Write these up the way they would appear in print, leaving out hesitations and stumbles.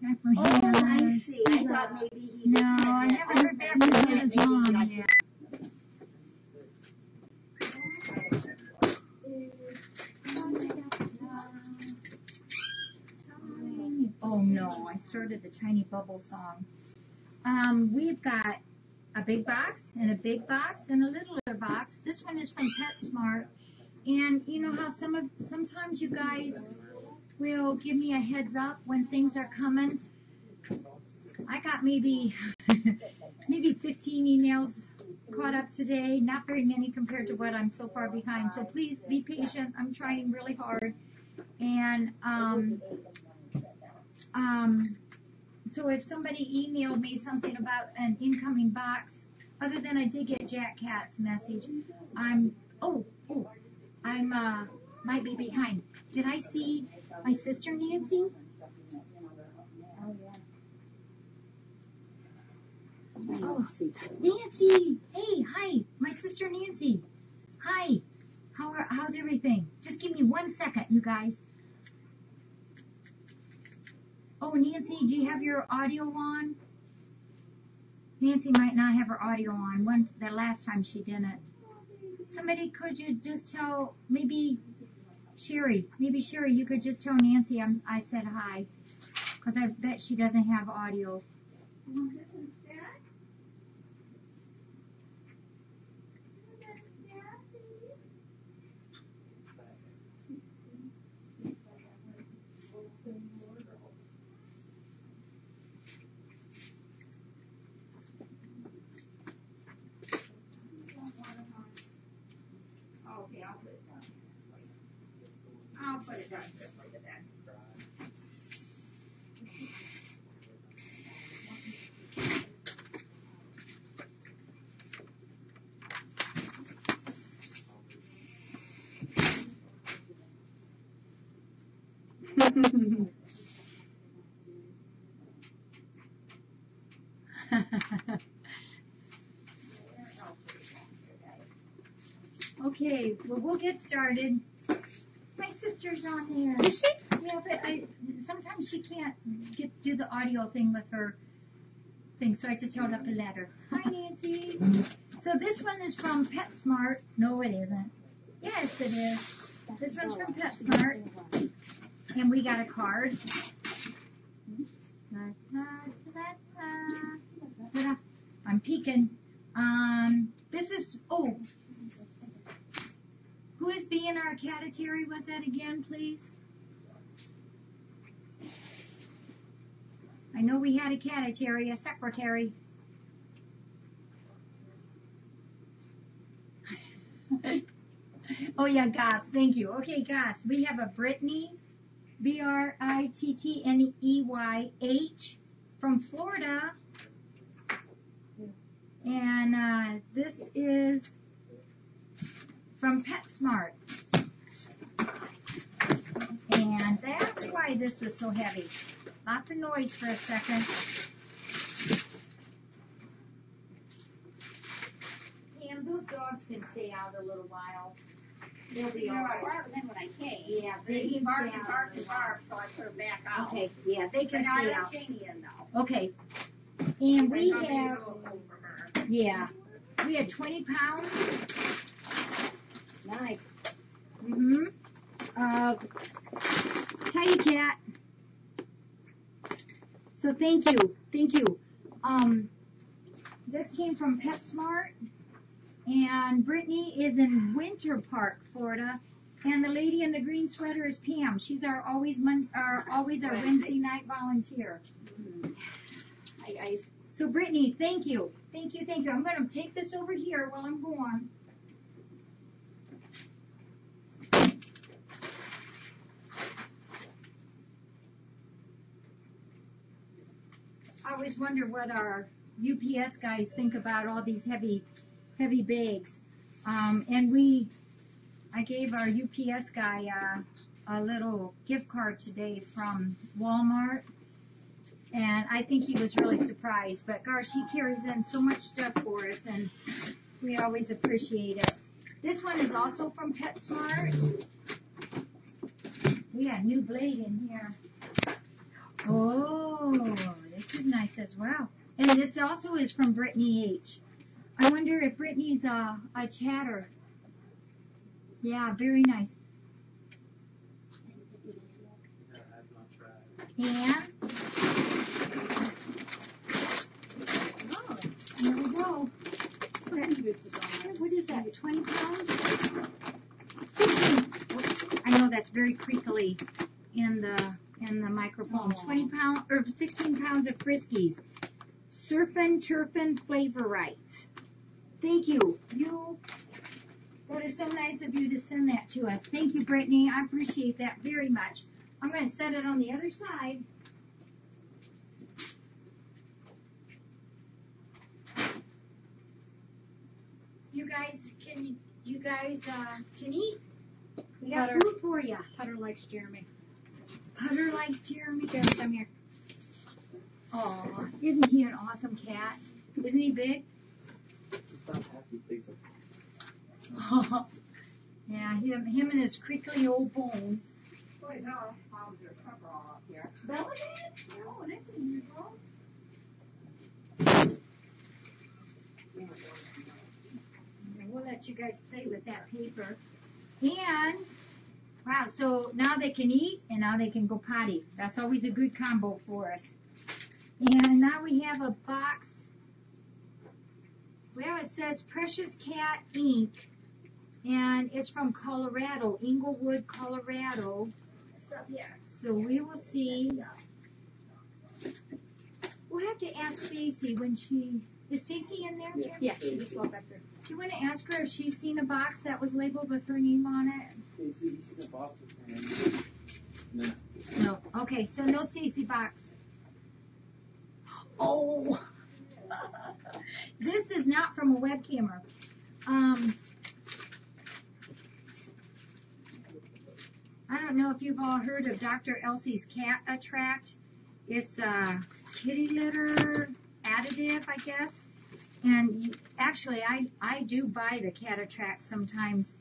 Oh, I see. I thought maybe he... No, I never heard back from his mom yet. Oh no, I started the tiny bubble song. We've got a big box and a big box and a littler box. This one is from PetSmart. And you know how sometimes you guys will give me a heads up when things are coming. I got maybe 15 emails caught up today. Not very many compared to what I'm so far behind. So please be patient. I'm trying really hard. And so if somebody emailed me something about an incoming box, other than I did get Jack Cat's message, I might be behind. Did I see my sister Nancy? Oh, Nancy! Hey, hi, my sister Nancy. Hi. How's everything? Just give me 1 second, you guys. Oh, Nancy, do you have your audio on? Nancy might not have her audio on. The last time she didn't. Somebody, could you just tell, maybe Sherry, you could just tell Nancy I said hi, because I bet she doesn't have audio. Okay, I'll put it down here for you. I'll put it down here for you then. Okay, well, we'll get started. My sister's on there. Is she? Yeah, but sometimes she can't do the audio thing with her thing, so I just held up a letter. Hi, Nancy. So this one is from PetSmart. No, it isn't. Yes, it is. This one's from PetSmart. And we got a card. I'm peeking. This is, who is being our cadetary? Was that again, please? I know we had a cadetary, a secretary. Oh yeah, Goss, thank you. Okay, Goss, we have a Brittany, Brittneyh from Florida. And this is from PetSmart. And that's why this was so heavy. Lots of noise for a second. And those dogs can stay out a little while. They'll be all right. I brought them in when I came. Yeah, they barked and barked and barked, so I put them back out. Okay, yeah, they can stay out. Jamie in now. Okay. And we have, yeah, we had 20 pounds. Nice. Tiny cat. So thank you. This came from PetSmart, and Brittany is in Winter Park, Florida, and the lady in the green sweater is Pam. She's always our Wednesday night volunteer. So Brittany, thank you. I'm going to take this over here while I'm gone. I always wonder what our UPS guys think about all these heavy bags. And I gave our UPS guy a little gift card today from Walmart. And I think he was really surprised. But gosh, he carries in so much stuff for us, and we always appreciate it. This one is also from PetSmart. We got a new blade in here. Oh, as well. And this also is from Brittany H. I wonder if Brittany's a chatter. Yeah, very nice. And oh, here we go. What is that? 20 pounds? 16. I know that's very creakily in the microphone. 20 pounds or 16 pounds of Friskies. Surfin' Turfin' Flavorites. Thank you. That is so nice of you to send that to us. Thank you, Brittany. I appreciate that very much. I'm going to set it on the other side. You guys can eat? We got food for you. Putter likes Jeremy. Putter likes Jeremy. Jeremy, come here. Oh, isn't he an awesome cat? Isn't he big? Yeah, him and his crinkly old bones. Boy, no, how's your cover all up here? Smell it? No, that's unusual. We'll let you guys play with that paper. And, wow, so now they can eat and now they can go potty. That's always a good combo for us. And now we have a box. Well, it says Precious Cat Inc. And it's from Colorado, Inglewood, Colorado. So we will see. We'll have to ask Stacy when she... Is Stacy in there? Yeah, she just walked back there. Do you want to ask her if she's seen a box that was labeled with her name on it? Stacy, you seen a box with her name? No. No. Okay, so no Stacy box. Oh! This is not from a web camera. I don't know if you've all heard of Dr. Elsie's Cat Attract. It's a kitty litter additive, I guess. And actually, I do buy the Cat Attract sometimes.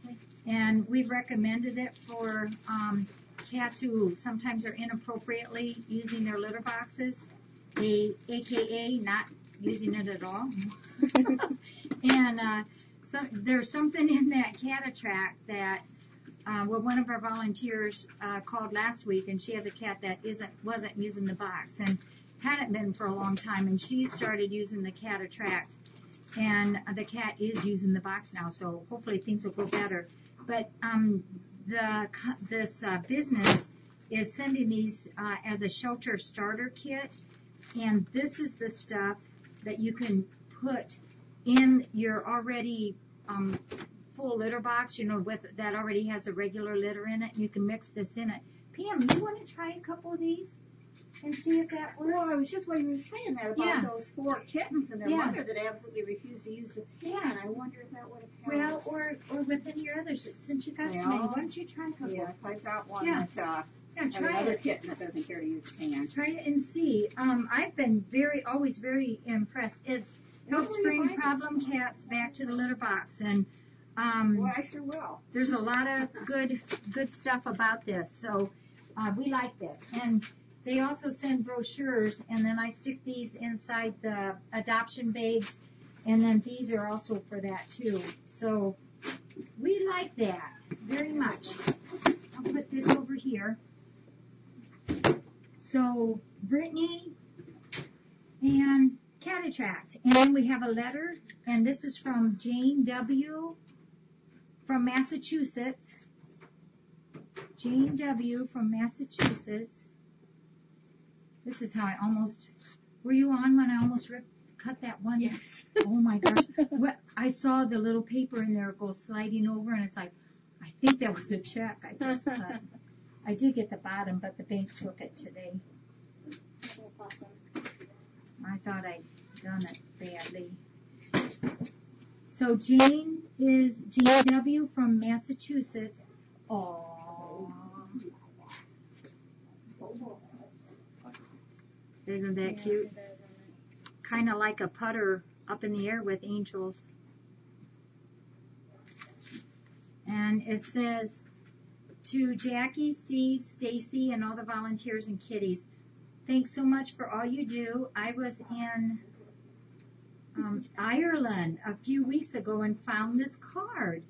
And we've recommended it for cats who sometimes are inappropriately using their litter boxes, aka not using it at all. And so there's something in that Cat Attract that, well, one of our volunteers called last week, and she has a cat that wasn't using the box and hadn't been for a long time, and she started using the Cat Attract, and the cat is using the box now, so hopefully things will go better. But this business is sending these as a shelter starter kit, and this is the stuff that you can put in your already full litter box, with that already has a regular litter in it. You can mix this in it. Pam, you want to try a couple of these and see if that works? Well, I was just when you were saying that about those 4 kittens and their mother that absolutely refused to use the pan. I wonder if that would have helped. Well, or with any of your others, since you got so many, why don't you try a couple? Yes, I've got one Yeah. that Try another it. kitten that doesn't care to use the pan. Try it and see. I've been always very impressed. It helps bring problem cats back to the litter box, and Well, I sure will. there's a lot of good stuff about this, so we like this. And they also send brochures, and then I stick these inside the adoption bags, and then these are also for that too. So we like that very much. I'll put this over here. So Brittany and Cat Attract, and then we have a letter, and this is from Jane W. from Massachusetts. Jane W. from Massachusetts. This is how I almost, were you on when I almost cut that one? Yes. Oh my gosh. I saw the little paper in there go sliding over, and it's like, I think that was a check I just cut. I did get the bottom, but the bank took it today. I thought I'd done it badly. So Jane is Jane W. from Massachusetts. Aww. Isn't that cute? Kind of like a putter up in the air with angels. And it says, to Jackie, Steve, Stacy, and all the volunteers and kitties, Thanks so much for all you do. I was in Ireland a few weeks ago and found this card.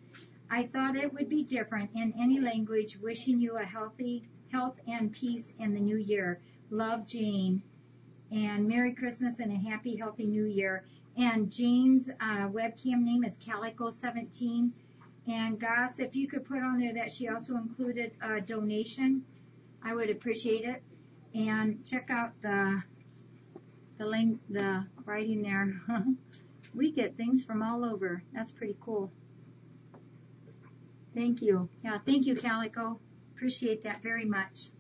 I thought it would be different in any language. Wishing you a healthy health and peace in the new year. Love, Jane. And Merry Christmas and a happy, healthy new year. And Jane's webcam name is Calico17. And Goss, if you could put on there that she also included a donation, I would appreciate it. And check out the link, the writing there. We get things from all over. That's pretty cool. Thank you. Yeah, thank you, Calico. Appreciate that very much.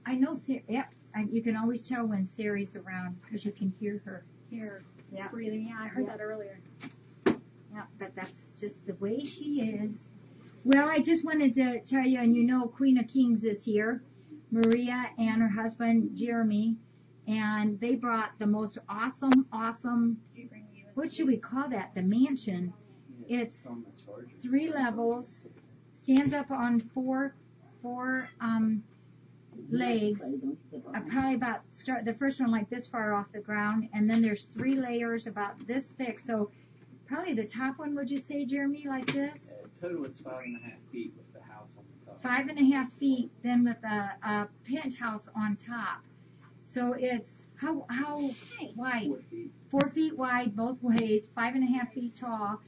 I know, yep, you can always tell when Sari's around because you can hear her. Yeah. Breathing. Yeah, I heard that earlier. Yeah, but that's just the way she is. Well, I just wanted to tell you, and you know Queen of Kings is here, Maria and her husband, Jeremy, and they brought the most awesome, what should we call that, the mansion. It's 3 levels, stands up on four legs, probably about, the first one like this far off the ground, and then there's 3 layers about this thick, so probably the top one, would you say, Jeremy, like this? Total it's 5.5 feet with the house on the top. 5.5 feet, then with a penthouse on top. So it's how wide? 4 feet. 4 feet wide both ways, 5.5 feet tall,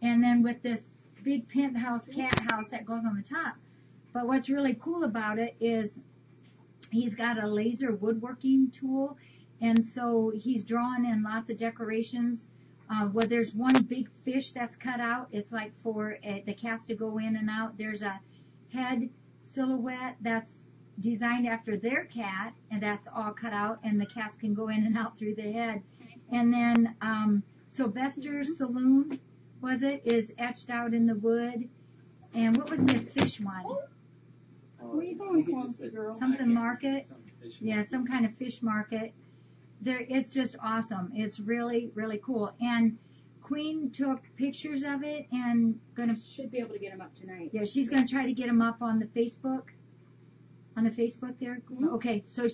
and then with this big penthouse cat house that goes on the top. But what's really cool about it is he's got a laser woodworking tool, and so he's drawing in lots of decorations. Well, there's one big fish that's cut out. It's like for the cats to go in and out. There's a head silhouette that's designed after their cat, and that's all cut out, and the cats can go in and out through the head. And then Sylvester's Saloon, is etched out in the wood. And what was the fish one? Where are you going, Clumsy Girl? Something market. Yeah, some kind of fish market. It's just awesome. It's really, really cool. And Queen took pictures of it and should be able to get them up tonight. Yeah, she's gonna try to get them up on the Facebook. On the Facebook there. Mm-hmm. Okay, so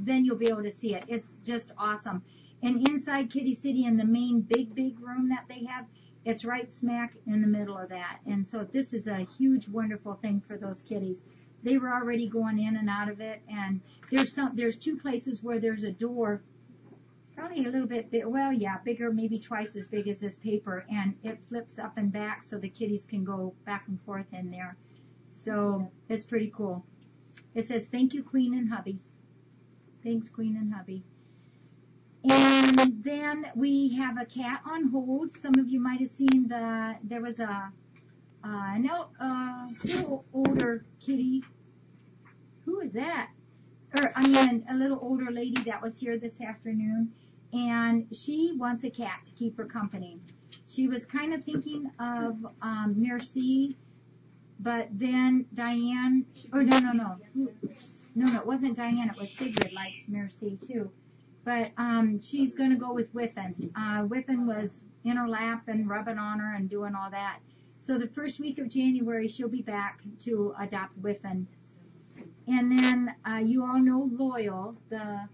then you'll be able to see it. It's just awesome. And inside Kitty City, in the main big room that they have, it's right smack in the middle of that. And so this is a huge, wonderful thing for those kitties. They were already going in and out of it, and there's 2 places where there's a door. Probably a little bit big, well, yeah, bigger, maybe twice as big as this paper, and it flips up and back so the kitties can go back and forth in there. So it's pretty cool. It says, thank you, Queen and Hubby. Thanks, Queen and Hubby. And then we have a cat on hold. Some of you might have seen there was a little older kitty. Who is that? A little older lady that was here this afternoon, and she wants a cat to keep her company. She was kind of thinking of Merci, but then Diane, no, it wasn't Diane, it was Sigrid likes Merci too. But she's going to go with Whiffen. Whiffen was in her lap and rubbing on her and doing all that. So the first week of January, she'll be back to adopt Whiffen. And then you all know Loyal, the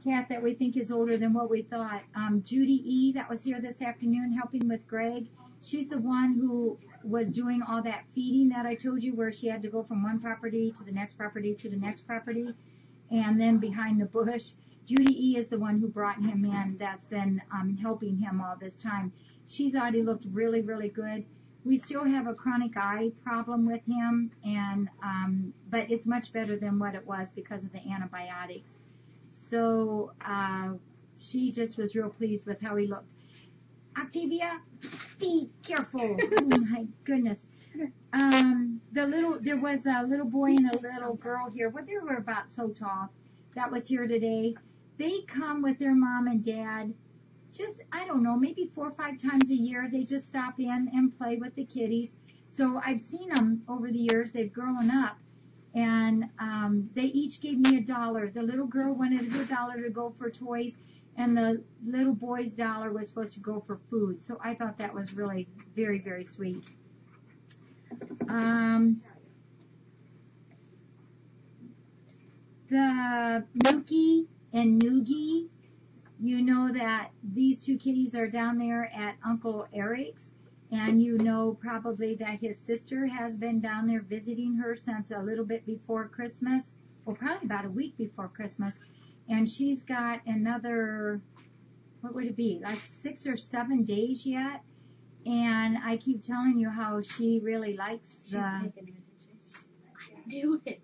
cat that we think is older than what we thought. Judy E., that was here this afternoon helping with Greg. She's the one who was doing all that feeding that I told you, where she had to go from one property to the next property to the next property, and then behind the bush. Judy E. is the one who brought him in, that's been helping him all this time. She thought he looked really, really good. We still have a chronic eye problem with him, and but it's much better than what it was because of the antibiotics. So she just was real pleased with how he looked. Octavia, be careful. Oh my goodness. There was a little boy and a little girl here. Well, they were about so tall. That was here today. They come with their mom and dad. Just, I don't know, maybe 4 or 5 times a year. They just stop in and play with the kitties. So I've seen them over the years. They've grown up. And they each gave me $1. The little girl wanted her $1 to go for toys, and the little boy's $1 was supposed to go for food. So I thought that was really very, very sweet. the Nuki and Noogie, you know that these two kitties are down there at Uncle Eric's, and you know probably that his sister has been down there visiting her since a little bit before Christmas, well, probably about a week before Christmas, and she's got another, what would it be, like 6 or 7 days yet, and I keep telling you how she really likes the... Do it.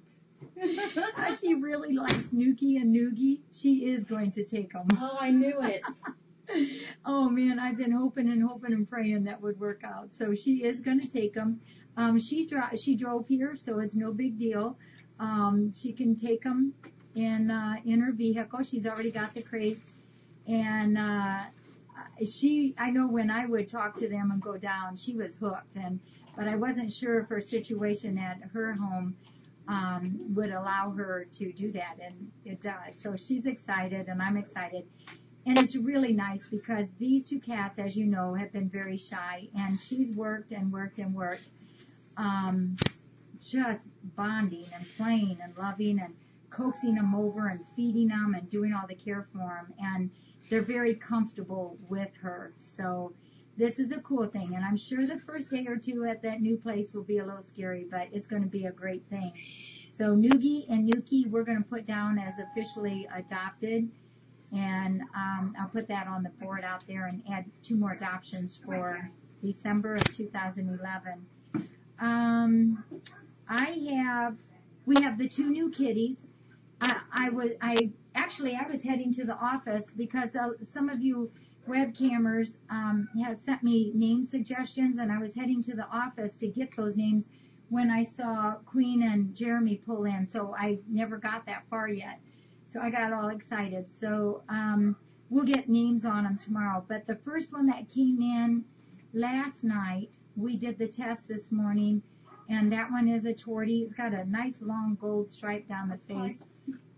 She really likes Nuki and Noogie. She is going to take them. Oh, I knew it. Oh, man, I've been hoping and praying that would work out. So she is going to take them. She drove here, so it's no big deal. She can take them in her vehicle. She's already got the crates. And I know when I would talk to them and go down, she was hooked. But I wasn't sure if her situation at her home would allow her to do that, and it does. So she's excited, and I'm excited. And it's really nice because these two cats, as you know, have been very shy, and she's worked and worked and worked, just bonding and playing and loving and coaxing them over and feeding them and doing all the care for them, and they're very comfortable with her. So this is a cool thing, and I'm sure the first day or two at that new place will be a little scary, but it's going to be a great thing. So Noogie and Nuki, we're going to put down as officially adopted, and I'll put that on the board out there and add 2 more adoptions for December of 2011. We have the 2 new kitties. I was heading to the office because some of you webcammers have sent me name suggestions, and I was heading to the office to get those names when I saw Queen and Jeremy pull in, so I never got that far yet. So I got all excited. So we'll get names on them tomorrow. But the first one that came in last night, we did the test this morning, and that one is a tortie. It's got a nice long gold stripe down the face.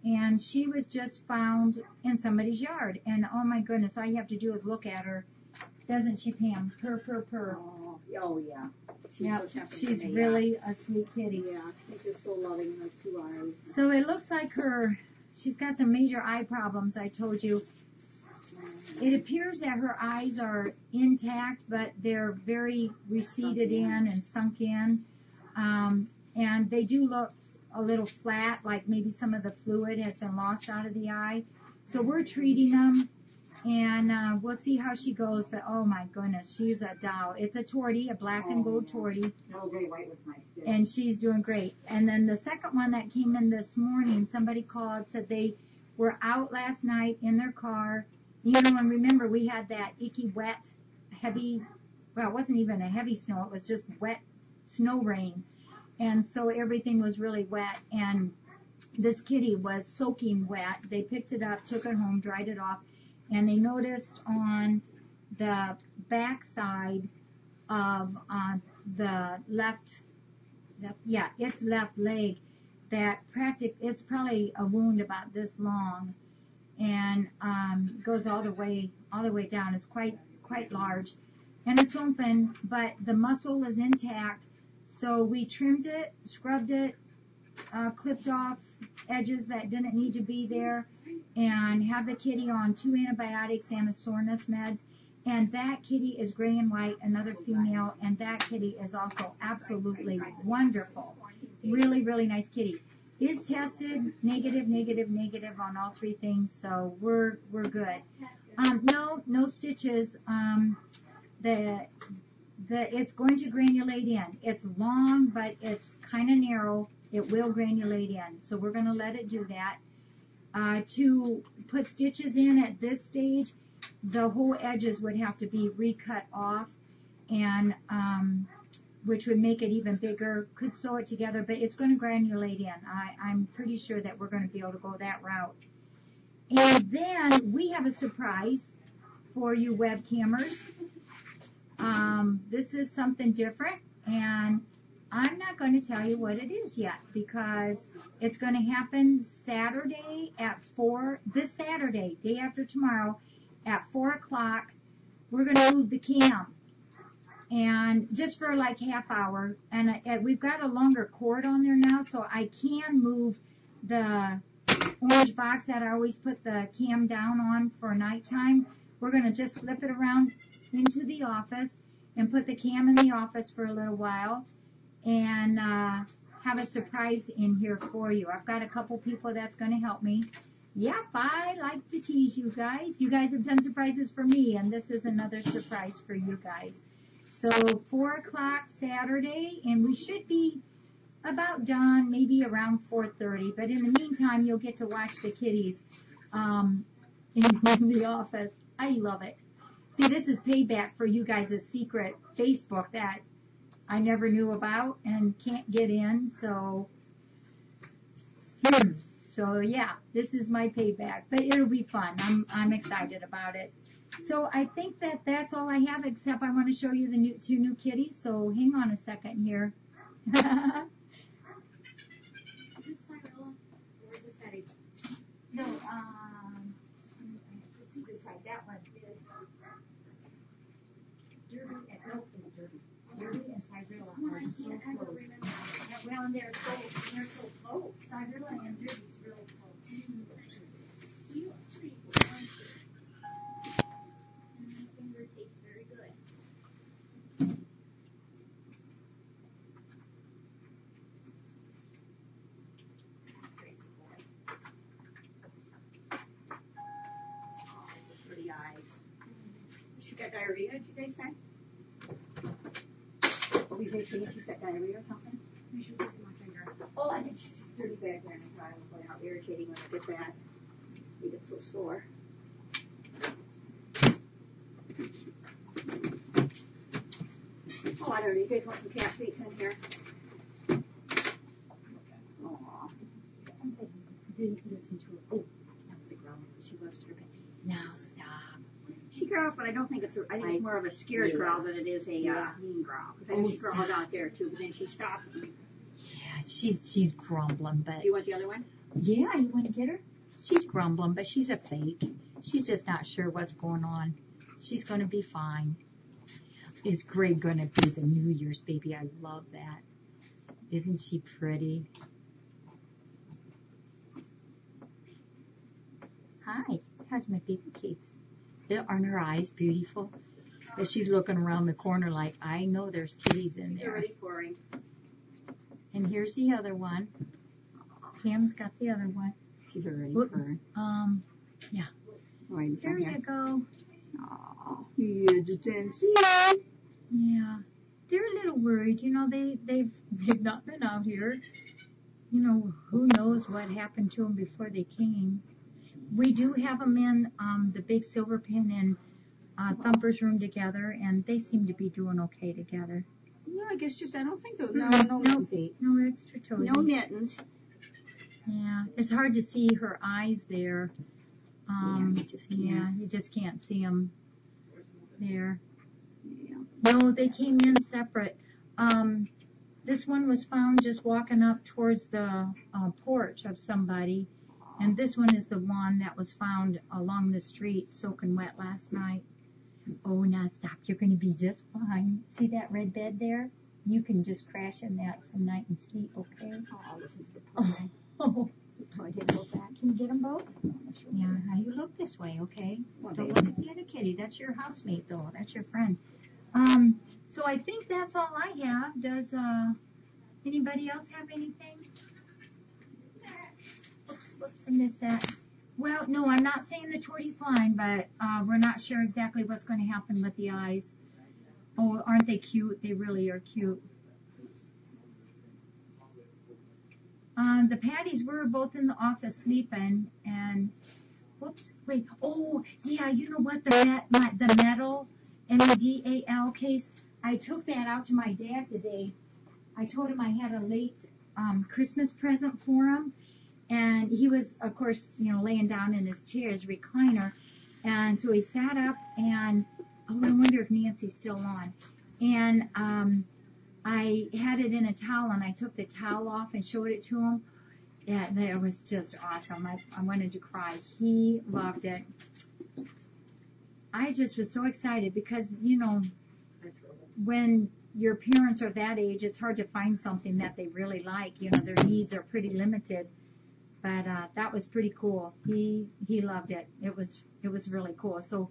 And she was just found in somebody's yard. And, oh, my goodness, all you have to do is look at her. Doesn't she, Pam? Purr, purr, purr. Oh yeah. She's really a sweet kitty. Yeah, she's just so loving, those 2 eyes. So it looks like she's got some major eye problems, I told you. It appears that her eyes are intact, but they're very receded in and sunk in. And they do look a little flat, like maybe some of the fluid has been lost out of the eye. So we're treating them, and we'll see how she goes. But oh my goodness, she's a doll. It's a tortie, a black and gold tortie, and she's doing great. And then the second one that came in this morning, somebody called, said they were out last night in their car. You know, and remember we had that icky, wet, heavy, well, it wasn't even a heavy snow, it was just wet snow rain. And so everything was really wet, and this kitty was soaking wet. They picked it up, took it home, dried it off, and they noticed on the back side of the its left leg that it's probably a wound about this long, and goes all the way down. It's quite large, and it's open, but the muscle is intact. So we trimmed it, scrubbed it, clipped off edges that didn't need to be there, and have the kitty on 2 antibiotics and a soreness meds. And that kitty is gray and white, another female, and that kitty is also absolutely wonderful. Really, really nice kitty. Is tested negative on all 3 things, so we're good. No stitches. It's going to granulate in. It's long, but it's kind of narrow. It will granulate in, so we're going to let it do that. To put stitches in at this stage, the whole edges would have to be recut off, and which would make it even bigger. Could sew it together, but it's going to granulate in. I'm pretty sure that we're going to be able to go that route. And then we have a surprise for you webcammers. This is something different, and I'm not going to tell you what it is yet because it's going to happen Saturday at 4, this Saturday, day after tomorrow, at 4 o'clock. We're going to move the cam, and just for like half hour, and we've got a longer cord on there now, so I can move the orange box that I always put the cam down on for nighttime. We're going to just slip it around into the office and put the cam in the office for a little while and have a surprise in here for you. I've got a couple people that's going to help me. Yep, I like to tease you guys. You guys have done surprises for me, and this is another surprise for you guys. So 4 o'clock Saturday, and we should be about done, maybe around 4:30. But in the meantime, you'll get to watch the kitties in the office. I love it. See, this is payback for you guys' secret Facebook that I never knew about and can't get in. So yeah, this is my payback. But it'll be fun. I'm excited about it. So I think that's all I have, except I want to show you the two new kitties. So hang on a second here. No, let's see this side. That one is Derby and Milton's Derby. Derby and Cyrilla are so close. Well, and they're so close. Cyrilla and Derby's really close. And my finger tastes very good. Pretty eyes. She got diarrhea, did you guys say? Oh, you guys think she's got diarrhea or something? You should look at my finger. Oh, I think she's dirty back there. And I was how irritating when I get that. You get so sore. Oh, I don't know. You guys want some cat feet in here? Aw. Didn't listen to her. Oh, that was a girl. She was tripping. Now stop. She growls, but I don't think it's. I think it's more of a scared growl than it is a mean growl. Because I know she growled out there too, but then she stopped. Yeah, she's grumbling, but. Do you want the other one? Yeah, you want to get her? She's grumbling, but she's a fake. She's just not sure what's going on. She's going to be fine. Is Greg going to be the New Year's baby? I love that. Isn't she pretty? Hi, how's my baby cakes? Aren't her eyes beautiful? As she's looking around the corner like, I know there's kitties in It's there. already pouring. And here's the other one. Pam's got the other one. She's already pouring. Yeah. Right, There you go. Aw, you just didn't see it. Yeah. They're a little worried. You know, they've not been out here. You know, who knows what happened to them before they came. We do have them in the big silver pin and Thumper's room together, and they seem to be doing okay together. No, I guess just, I don't think those, No extra toes. No mittens. Yeah, it's hard to see her eyes there. You just can't see them there. Yeah. No, they came in separate. This one was found just walking up towards the porch of somebody. And this one is the one that was found along the street soaking wet last night. Oh, now stop. You're going to be just fine. See that red bed there? You can just crash in that some night and sleep, okay? Oh, this is the problem. Oh. I didn't go back. Can you get them both? Yeah, now you look this way, okay? Don't look at the other kitty. That's your housemate, though. That's your friend. So I think that's all I have. Does anybody else have anything? Whoops, I missed that. Well, no, I'm not saying the tortie's blind, but we're not sure exactly what's going to happen with the eyes. Oh, aren't they cute? They really are cute. The Patties were both in the office sleeping, and whoops, wait. Oh, yeah, you know what? The metal MEDAL case. I took that out to my dad today. I told him I had a late Christmas present for him. And he was, of course, you know, laying down in his chair, his recliner. And so he sat up and, oh, I wonder if Nancy's still on. And I had it in a towel, and I took the towel off and showed it to him. And it was just awesome. I wanted to cry. He loved it. I just was so excited because, you know, when your parents are that age, it's hard to find something that they really like. You know, their needs are pretty limited. But that was pretty cool. He loved it. It was really cool. So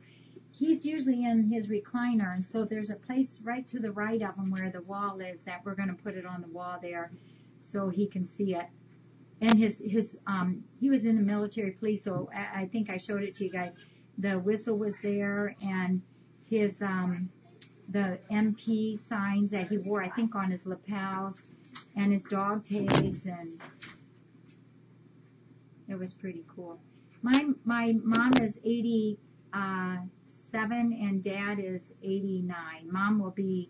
he's usually in his recliner, and so there's a place right to the right of him where the wall is that we're going to put it on the wall there, so he can see it. And he was in the military police, so I think I showed it to you guys. The whistle was there, and his the MP signs that he wore, I think, on his lapels, and his dog tags, and it was pretty cool. My mom is 87 and Dad is 89. Mom will be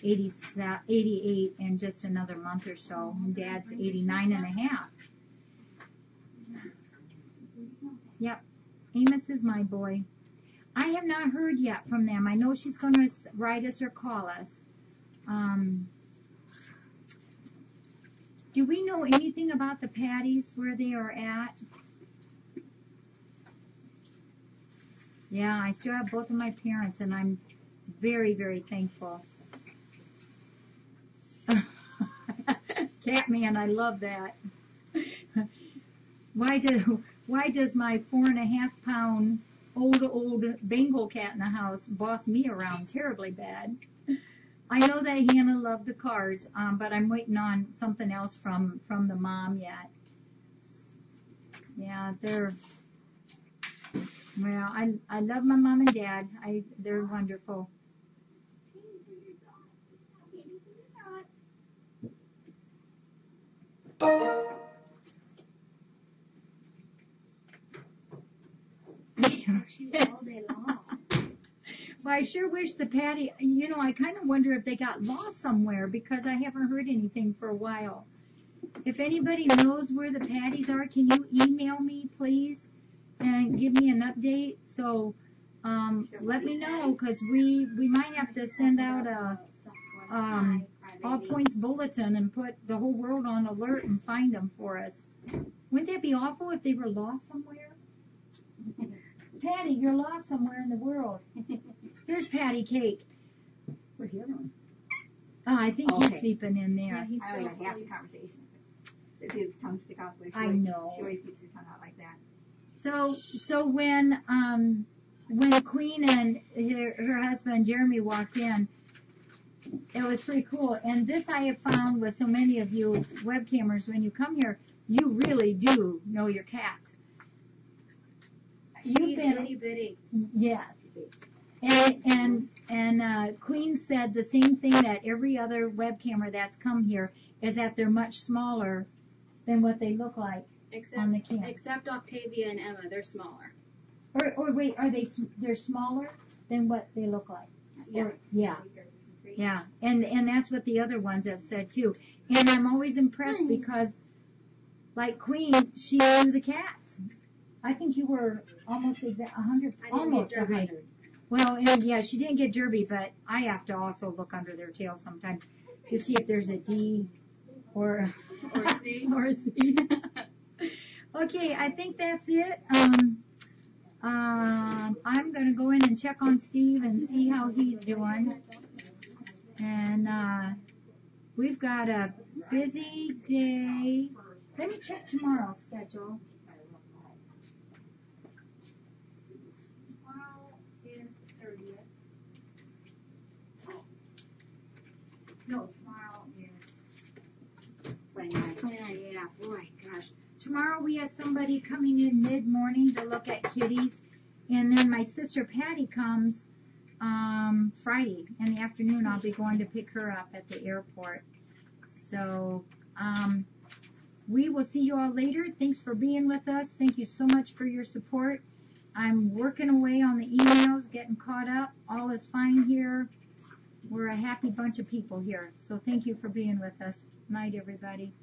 88 in just another month or so, and Dad's 89 and a half. Yep, Amos is my boy. I have not heard yet from them. I know she's going to write us or call us. Do we know anything about the Patties, where they are at? Yeah, I still have both of my parents, and I'm very, very thankful. Catman, I love that. Why does my 4.5-pound old Bengal cat in the house boss me around terribly bad? I know that Hannah loved the cards, but I'm waiting on something else from the mom yet. Yeah, well, I love my mom and dad. They're wonderful. All day long. Well, I sure wish the Patty, I kind of wonder if they got lost somewhere, because I haven't heard anything for a while. If anybody knows where the Patties are, can you email me, please, and give me an update? So let me know, because we might have to send out a all points bulletin and put the whole world on alert and find them for us. Wouldn't that be awful if they were lost somewhere? Patty, you're lost somewhere in the world. Here's Patty Cake. Where's the other one? I think he's sleeping in there. Yeah, I only got half the conversation. His tongue stick out. I know. She always keeps her tongue out like that. So when Queen and her husband Jeremy walked in, it was pretty cool. And this I have found with so many of you webcammers, when you come here, you really do know your cat. You've been itty bitty. Yes. And Queen said the same thing, that every other webcammer that's come here is that they're much smaller than what they look like on the cam. Except Octavia and Emma, they're smaller. Or wait, they're smaller than what they look like? Yeah. Yeah. And that's what the other ones have said too. And I'm always impressed because, like Queen, she knew the cats. I think you were almost 100, almost 100. Well, and yeah, she didn't get Derby, but I have to also look under their tails sometimes to see if there's a D or C. or a C. Okay, I think that's it. I'm going to go in and check on Steve and see how he's doing. And we've got a busy day. Let me check tomorrow's schedule. Tomorrow is the 30th. No, tomorrow is 29. Yeah, boy, gosh. Tomorrow we have somebody coming in mid-morning to look at kitties, and then my sister Patty comes Friday in the afternoon. I'll be going to pick her up at the airport. So we will see you all later. Thanks for being with us. Thank you so much for your support. I'm working away on the emails, getting caught up. All is fine here. We're a happy bunch of people here. So thank you for being with us. Night, everybody.